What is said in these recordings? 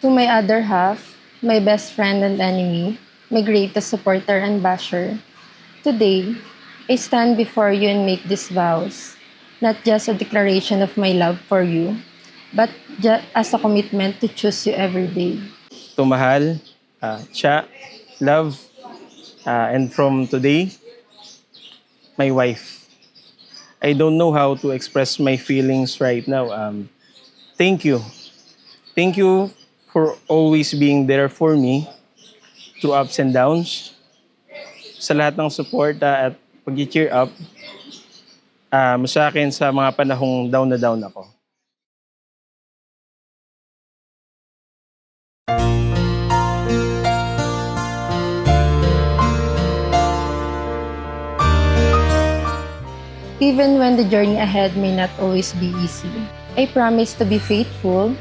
To my other half, my best friend and enemy, my greatest supporter and basher, today, I stand before you and make these vows, not just a declaration of my love for you, but as a commitment to choose you every day. To mahal, siya, love, and from today, my wife. I don't know how to express my feelings right now. Thank you. Thank you for always being there for me through ups and downs. Sa lahat ng support at pag-cheer up sa akin sa mga panahong down na down ako. Even when the journey ahead may not always be easy, I promise to be faithful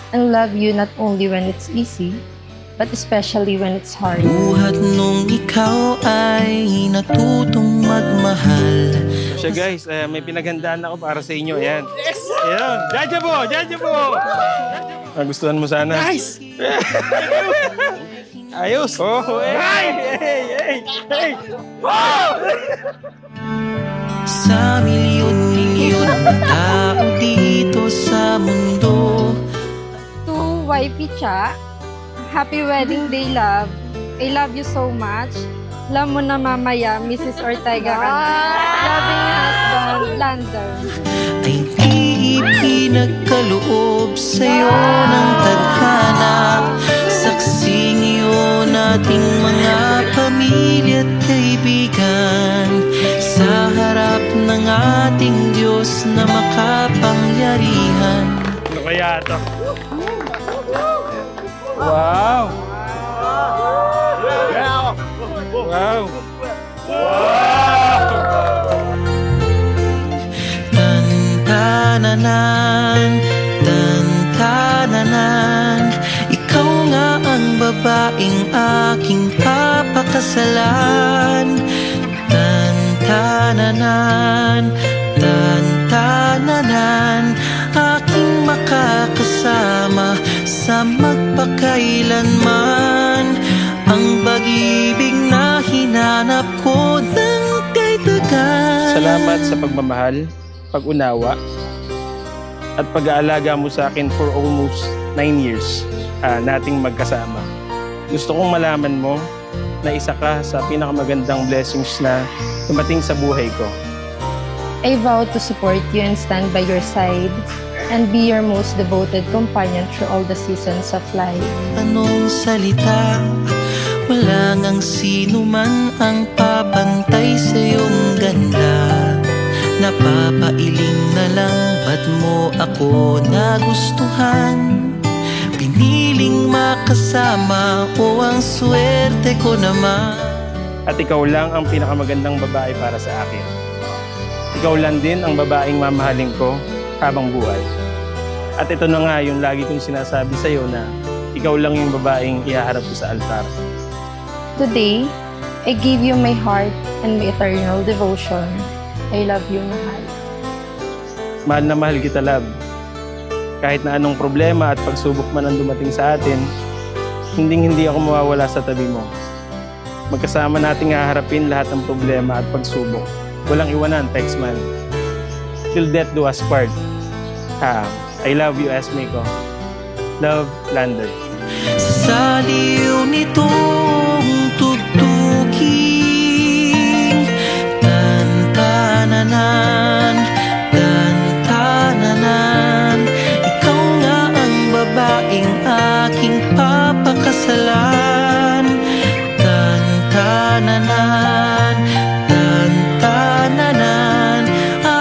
and love you not only when it's easy, but especially when it's hard. Buhat nung ikaw ay natutong magmahal. So guys, may pinaghandaan ako para sa inyo. Ayan. Yes! Ayan. Jaja po! Jaja po! Gustuhan mo sana? Nice! Ayos! Oh, hey! Hey! Hey! Hey! Wow! Sa milyon-milyon na tao dito sa mundo. To Wifey Cha, happy wedding day, love. I love you so much. Alam mo na mamaya, Mrs. Ortega ka na. Loving husband, Lander. Ay di ipinagkaloob sa'yo ng tadhana. Saksing iyon ating mga pamilya at kaibigan. Sa harap ng ating Diyos na makapangyarihan. Ano kaya ito? Wow! Wow! Tantananan, tantananan, ikaw nga ang babaeng aking papakasalan. Tantananan, tantananan, aking makakasama sa magpakailanman. Ang pag-ibig na hinanap ko ng kay tagal. Salamat sa pagmamahal, pag-unawa, at pag-aalaga mo sa akin for almost 9 years nating magkasama. Gusto kong malaman mo na isa ka sa pinakamagandang blessings na dumating sa buhay ko. I vow to support you and stand by your side and be your most devoted companion through all the seasons of life. Anong salita? Wala ngang sino man ang papantay sa iyong ganda. Napapailing na lang, ba't mo ako nagustuhan? Piniling makasama o ang swerte ko naman. At ikaw lang ang pinakamagandang babae para sa akin. Ikaw lang din ang babaeng mamahalin ko habang buhay. At ito na nga yung lagi kong sinasabi sa iyo na ikaw lang yung babaeng ihaharap ko sa altar. Today, I give you my heart and my eternal devotion. I love you, mahal. Mahal na mahal kita, love. Kahit na anong problema at pagsubok man ang dumating sa atin, hindi ako mawawala sa tabi mo. Magkasama nating haharapin lahat ng problema at pagsubok. Walang iwanan, Texman. Till death do us part. I love you, Esme ko. Love, Lander. Sa liw nitong tugtugin, tantananan, tantananan, ikaw nga ang babaeng aking papakasalan. Tantananan, tantananan,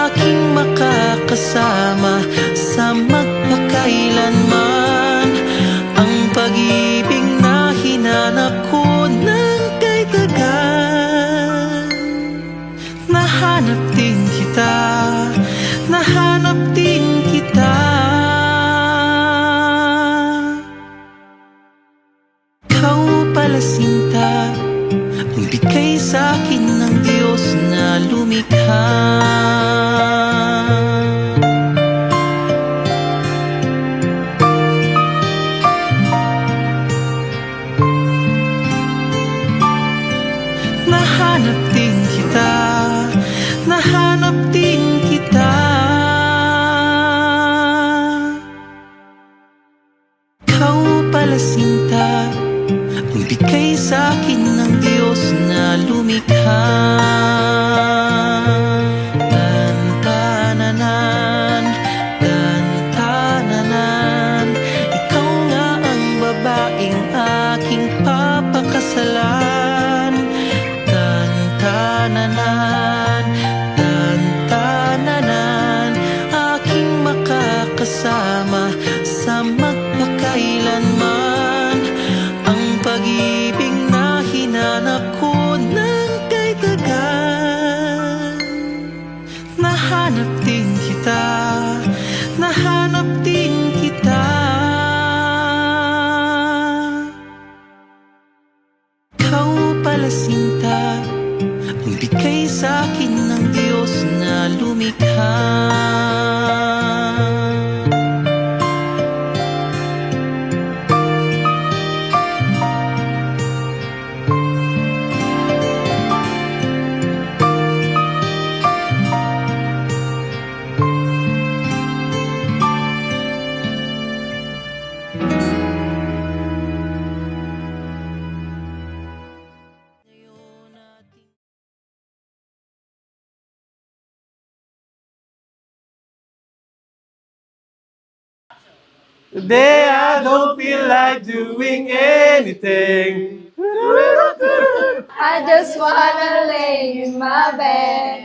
aking makakasama sa magpakailanman. Ang pag-ibig na hinanap ko ng kay tagal. Nahanap din kita Bigay sa akin ng Diyos na lumikha. Tan-tananan, tan-tananan, ikaw nga ang babaeng aking papakasalan. Tan-tananan, tan-tananan, aking makakasama sa magpakailanman. Ang pag-ibig na hinanap ko ng kay tagal. Nahanap din kita, nahanap din kita. Ikaw pala sinta, ang bigay sa akin ng Diyos na lumikha. Today I don't feel like doing anything. I just wanna lay in my bed.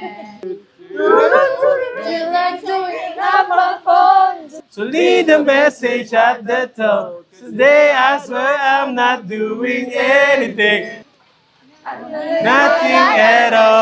You like doing up my phone. So leave the message at the top. Today I swear I'm not doing anything. Nothing at all.